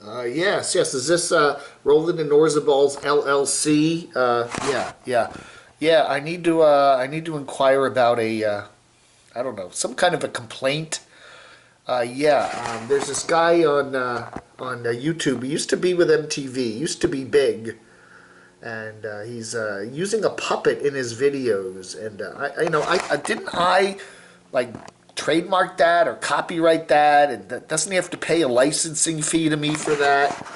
Yes. Is this Roland and Orzabal's LLC? Yeah. I need to inquire about I don't know, some kind of a complaint. There's this guy on YouTube. He used to be with MTV. He used to be big, and he's using a puppet in his videos. And I didn't I like trademark that or copyright that, and doesn't he have to pay a licensing fee to me for that?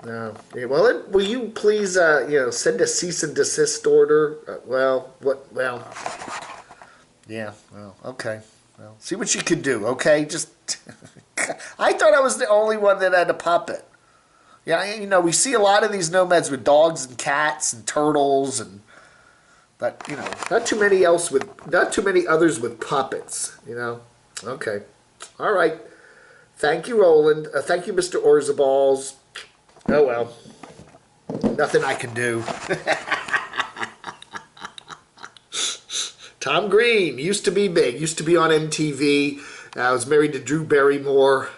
No. Yeah, well, will you please send a cease and desist order? Yeah. Well, okay. Well, see what you can do, okay? Just, I thought I was the only one that had a puppet. Yeah, we see a lot of these nomads with dogs and cats and turtles, but not too many others with puppets. Okay, all right. Thank you, Roland. Thank you, Mr. Orzaballs. Oh well, nothing I can do. Tom Green used to be big, used to be on MTV. Was married to Drew Barrymore.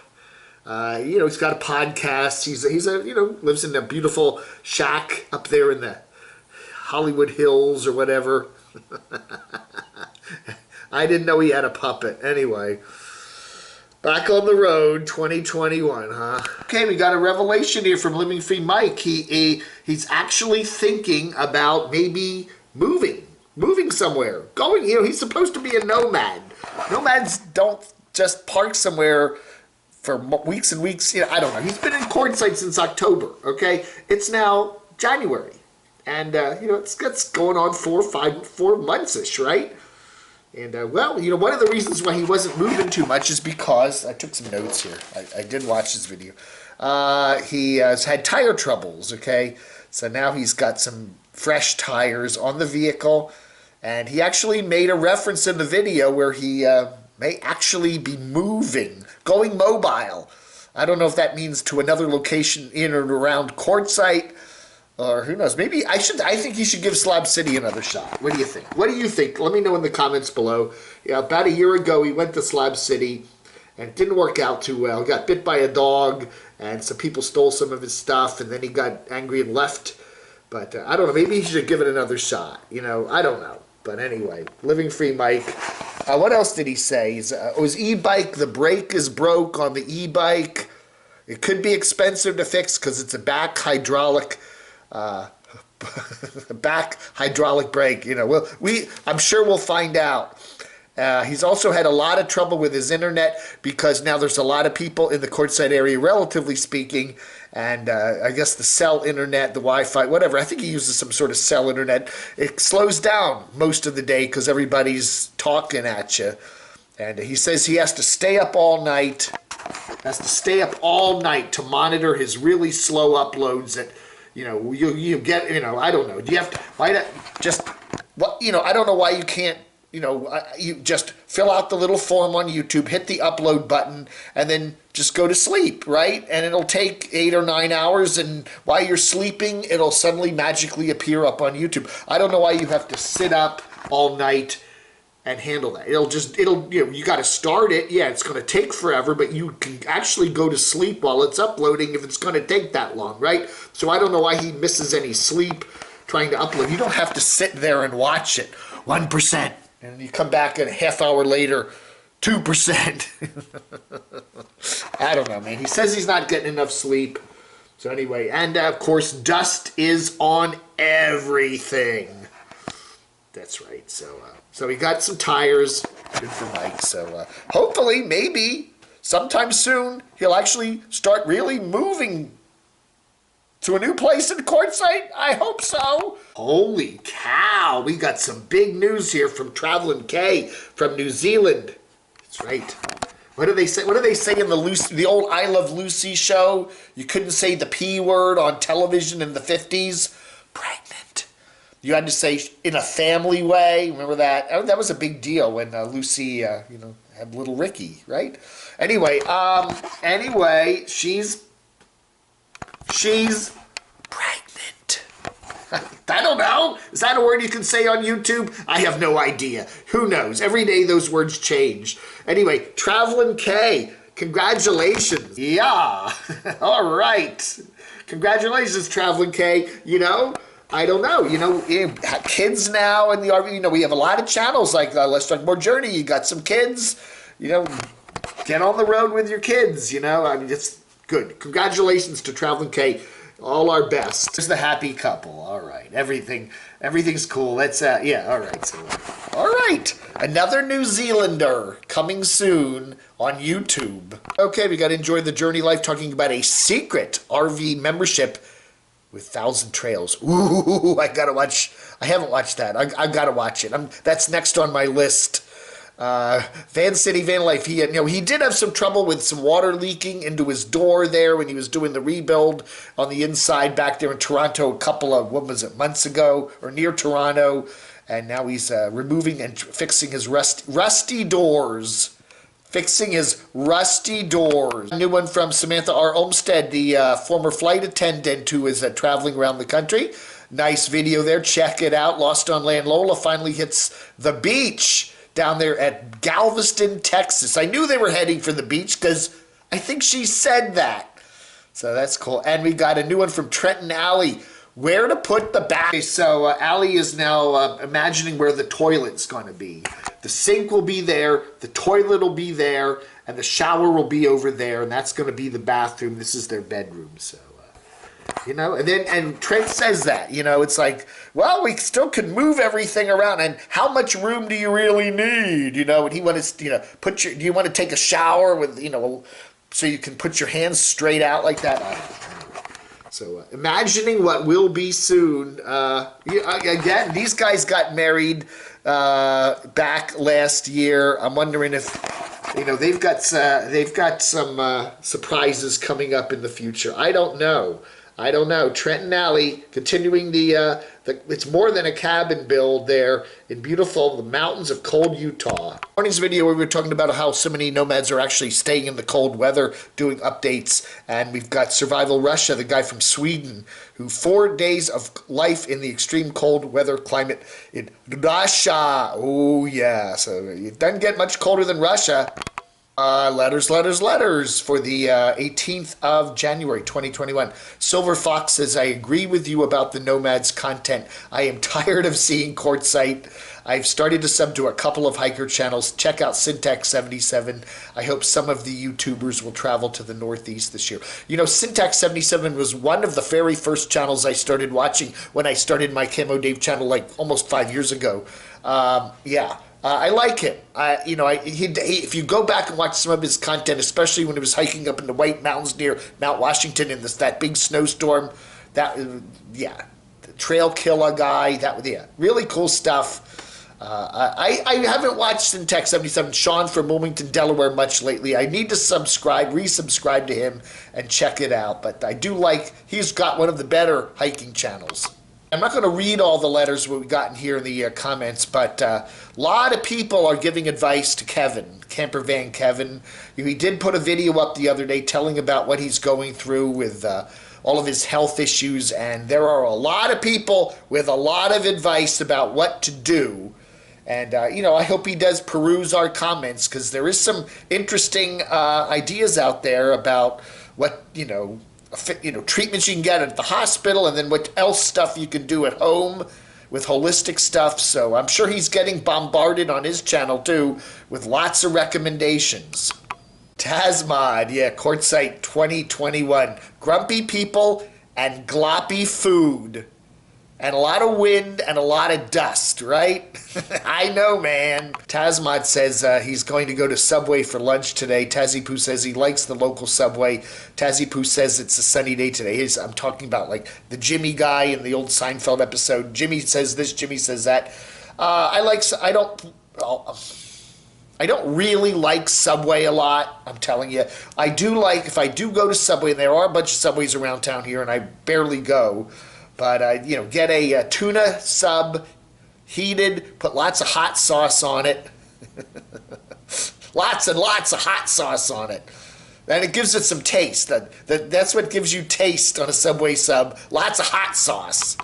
He's got a podcast. He's lives in a beautiful shack up there in the Hollywood Hills or whatever. I didn't know he had a puppet. Anyway, back on the road, 2021, huh? Okay, we got a revelation here from Living Free Mike. He's actually thinking about maybe moving somewhere. He's supposed to be a nomad. Nomads don't just park somewhere for weeks and weeks. I don't know. He's been in Quartzsite since October, okay? It's now January. And, it's going on 4 months-ish, right? And, one of the reasons why he wasn't moving too much is because, I took some notes here. I did watch this video. He has had tire troubles, okay? So now he's got some fresh tires on the vehicle. And he actually made a reference in the video where he may actually be moving, going mobile. I don't know if that means to another location in or around Quartzsite, or who knows. Maybe I think he should give Slab City another shot. What do you think? Let me know in the comments below. Yeah, about a year ago, he went to Slab City, and it didn't work out too well. He got bit by a dog, and some people stole some of his stuff, and then he got angry and left. But I don't know. Maybe he should give it another shot. I don't know. But anyway, Living Free Mike. What else did he say? His e-bike, the brake is broke on the e-bike. It could be expensive to fix because it's a back hydraulic brake. I'm sure we'll find out. He's also had a lot of trouble with his internet because now there's a lot of people in the Quartzsite area, relatively speaking, and I guess the cell internet, the Wi-Fi, whatever. I think he uses some sort of cell internet. It slows down most of the day because everybody's talking at you. And he says he has to stay up all night. To monitor his really slow uploads that, you get, I don't know. Do you have to, I don't know why you can't, you just fill out the little form on YouTube, hit the upload button, and then just go to sleep, right? And it'll take 8 or 9 hours, and while you're sleeping, it'll suddenly magically appear up on YouTube. I don't know why you have to sit up all night and handle that. You got to start it. Yeah, it's going to take forever, but you can actually go to sleep while it's uploading if it's going to take that long, right? So I don't know why he misses any sleep trying to upload. You don't have to sit there and watch it. 1%. And you come back a half hour later, 2%. I don't know, man. He says he's not getting enough sleep. So anyway, and of course, dust is on everything. That's right. So he got some tires. Good for Mike. So hopefully, maybe, sometime soon, he'll actually start really moving to a new place in Quartzsite? I hope so. Holy cow, we got some big news here from Travelin K from New Zealand. That's right. What do they say? What do they say in the old I Love Lucy show? You couldn't say the P word on television in the 50s. Pregnant. You had to say in a family way. Remember that? That was a big deal when Lucy, had little Ricky, right? Anyway, she's pregnant. I don't know. Is that a word you can say on YouTube? I have no idea. Who knows? Every day those words change. Anyway, Travelin K. Congratulations. Yeah. All right. Congratulations, Travelin' K. You know, I don't know. You know, kids now in the RV, you know, we have a lot of channels like Let's Talk More Journey. You got some kids, you know, get on the road with your kids, you know. I mean, it's good. Congratulations to Travelin' K. All our best. There's the happy couple. All right. Everything's cool. That's, yeah, all right. So, all right. Another New Zealander coming soon on YouTube. Okay, we got to enjoy the journey life, talking about a secret RV membership with 1,000 trails. Ooh, I got to watch. I haven't watched that. I got to watch it. That's next on my list. Van City Van Life, he did have some trouble with some water leaking into his door there when he was doing the rebuild on the inside back there in Toronto a couple of, months ago, or near Toronto, and now he's removing and fixing his rusty doors. Fixing his rusty doors. A new one from Samantha R. Olmstead, the former flight attendant who is traveling around the country. Nice video there, check it out. Lost on Land Lola finally hits the beach down there at Galveston, Texas. I knew they were heading for the beach because I think she said that. So that's cool. And we got a new one from Trenton Alley. Where to put the bath. So Alley is now imagining where the toilet's going to be. The sink will be there, the toilet will be there, and the shower will be over there, and that's going to be the bathroom. This is their bedroom. So, you know, and Trent says that, you know, it's like, well, we still could move everything around, and how much room do you really need, you know? And he wanted to, you know, do you want to take a shower with, you know, so you can put your hands straight out like that? So imagining what will be soon. Again, these guys got married back last year. I'm wondering if, you know, they've got some surprises coming up in the future. I don't know. Trenton Alley continuing the it's more than a cabin build there in beautiful the mountains of cold Utah. Morning's video we were talking about how so many nomads are actually staying in the cold weather doing updates, and we've got Survival Russia, the guy from Sweden, who 4 days of life in the extreme cold weather climate in Russia. Oh yeah, so it doesn't get much colder than Russia. Letters for the 18th of January 2021. Silver Fox says, I agree with you about the Nomads content. I am tired of seeing Quartzsite. I've started to sub to a couple of hiker channels. Check out Syntax 77. I hope some of the YouTubers will travel to the Northeast this year. You know, Syntax 77 was one of the very first channels I started watching when I started my camodave channel like almost 5 years ago. Yeah. I like him. If you go back and watch some of his content, especially when he was hiking up in the White Mountains near Mount Washington in that big snowstorm, the trail killer guy, really cool stuff. I haven't watched Syntax 77, Sean from Wilmington, Delaware much lately. I need to resubscribe to him and check it out. But I do like, he's got one of the better hiking channels. I'm not going to read all the letters we've gotten here in the comments, but a lot of people are giving advice to Kevin, Camper Van Kevin. He did put a video up the other day telling about what he's going through with all of his health issues, and there are a lot of people with a lot of advice about what to do. And, I hope he does peruse our comments, because there is some interesting ideas out there about what, treatments you can get at the hospital, and then what else stuff you can do at home with holistic stuff. So I'm sure he's getting bombarded on his channel too with lots of recommendations. Tasmod, yeah, Quartzsite 2021. Grumpy people and gloppy food. And a lot of wind and a lot of dust, right? I know, man. Tasmod says he's going to go to Subway for lunch today. Tazzypoo says he likes the local Subway. Tazzypoo says it's a sunny day today. I'm talking about like the Jimmy guy in the old Seinfeld episode. Jimmy says this, Jimmy says that. I don't really like Subway a lot, I'm telling you. I do like, if I do go to Subway, and there are a bunch of Subways around town here, and I barely go, but, get a tuna sub, heated, put lots of hot sauce on it. Lots and lots of hot sauce on it. And it gives it some taste. That's what gives you taste on a Subway sub. Lots of hot sauce.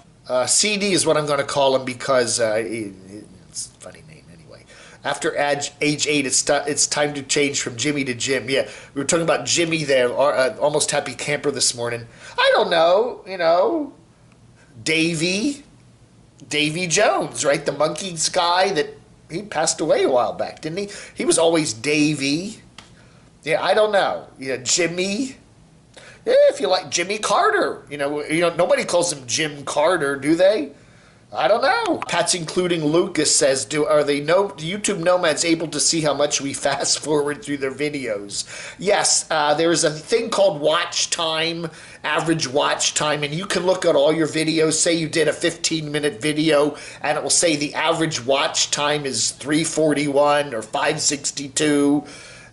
CD is what I'm going to call him because it's a funny name anyway. After age 8, it's time to change from Jimmy to Jim. Yeah, we were talking about Jimmy there, Almost Happy Camper this morning. I don't know, Davy Jones, right? The Monkees guy that he passed away a while back, didn't he? He was always Davy. Yeah, I don't know. Jimmy. Yeah, if you like Jimmy Carter, nobody calls him Jim Carter, do they? I don't know. Pat's including Lucas says, are the YouTube nomads able to see how much we fast forward through their videos? Yes, there is a thing called watch time, average watch time, and you can look at all your videos. Say you did a 15-minute video, and it will say the average watch time is 341 or 562,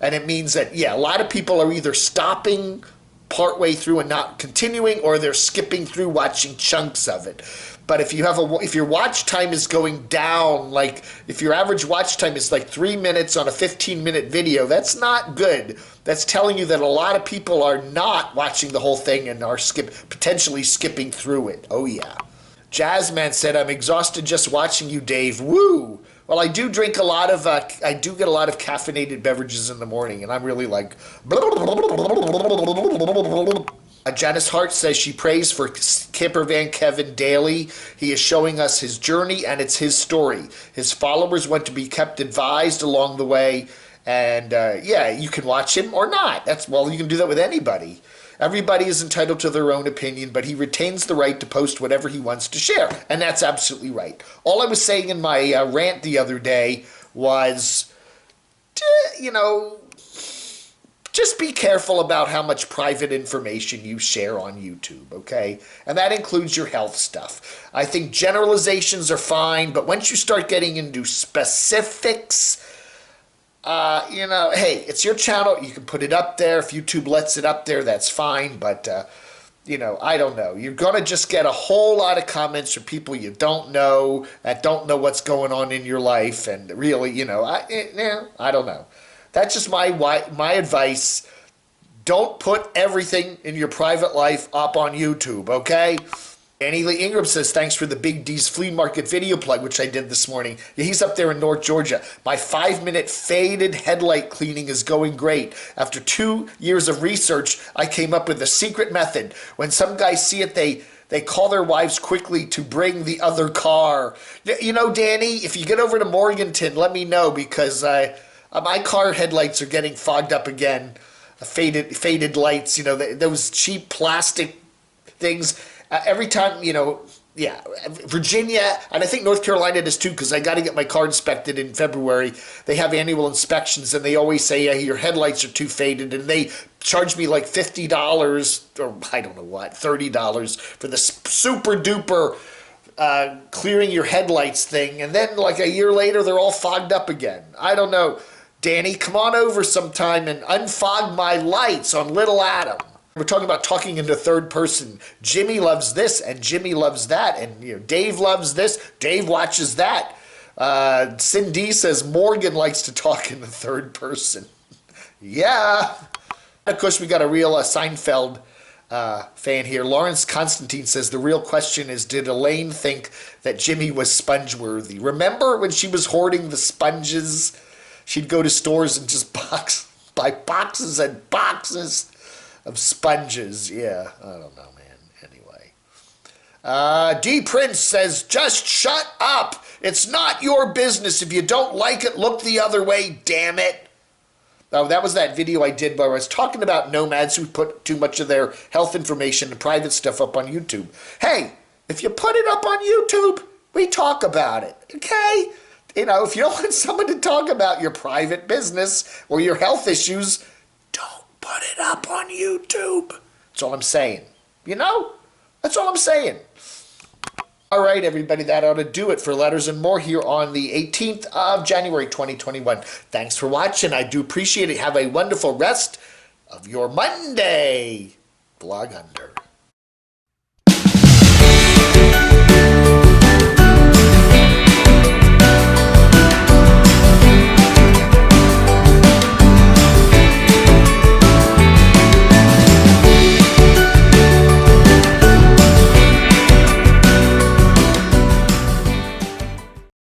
and it means that, yeah, a lot of people are either stopping partway through and not continuing, or they're skipping through watching chunks of it. But if your watch time is going down, like if your average watch time is like 3 minutes on a 15-minute video, that's not good. That's telling you that a lot of people are not watching the whole thing and are potentially skipping through it. Oh yeah. Jazzman said, I'm exhausted just watching you, Dave. Woo! Well, I do get a lot of caffeinated beverages in the morning, and I'm really like. Janice Hart says she prays for Campervan Kevin daily. He is showing us his journey, and it's his story. His followers want to be kept advised along the way, and yeah, you can watch him or not. You can do that with anybody. Everybody is entitled to their own opinion, but he retains the right to post whatever he wants to share, and that's absolutely right. All I was saying in my rant the other day was, just be careful about how much private information you share on YouTube, okay? And that includes your health stuff. I think generalizations are fine, but once you start getting into specifics, hey, it's your channel. You can put it up there. If YouTube lets it up there, that's fine. But, I don't know. You're going to just get a whole lot of comments from people you don't know, that don't know what's going on in your life. And really, I don't know. That's just my advice. Don't put everything in your private life up on YouTube, okay? Annie Lee Ingram says, thanks for the Big D's Flea Market video plug, which I did this morning. Yeah, he's up there in North Georgia. My 5-minute faded headlight cleaning is going great. After 2 years of research, I came up with a secret method. When some guys see it, they call their wives quickly to bring the other car. Danny, if you get over to Morganton, let me know, because my car headlights are getting fogged up again. Faded lights, those cheap plastic things. Every time, yeah, Virginia, and I think North Carolina does too, because I got to get my car inspected in February. They have annual inspections, and they always say, yeah, your headlights are too faded, and they charge me like $50, or I don't know what, $30 for the super duper clearing your headlights thing, and then like a year later, they're all fogged up again. I don't know. Danny, come on over sometime and unfog my lights on Little Adam. We're talking about talking in the third person. Jimmy loves this, and Jimmy loves that, and Dave loves this, Dave watches that. Cindy says Morgan likes to talk in the third person. Yeah. Of course, we got a real Seinfeld fan here. Lawrence Constantine says the real question is, did Elaine think that Jimmy was sponge-worthy? Remember when she was hoarding the sponges? She'd go to stores and just buy boxes and boxes of sponges. Yeah, I don't know, man. Anyway. D. Prince says, just shut up. It's not your business. If you don't like it, look the other way, damn it. Oh, that was that video I did where I was talking about nomads who put too much of their health information and private stuff up on YouTube. Hey, if you put it up on YouTube, we talk about it, okay? If you don't want someone to talk about your private business or your health issues, don't put it up on YouTube. That's all I'm saying. That's all I'm saying. All right, everybody, that ought to do it for Letters and More here on the 18th of January, 2021. Thanks for watching. I do appreciate it. Have a wonderful rest of your Monday. Blog Under.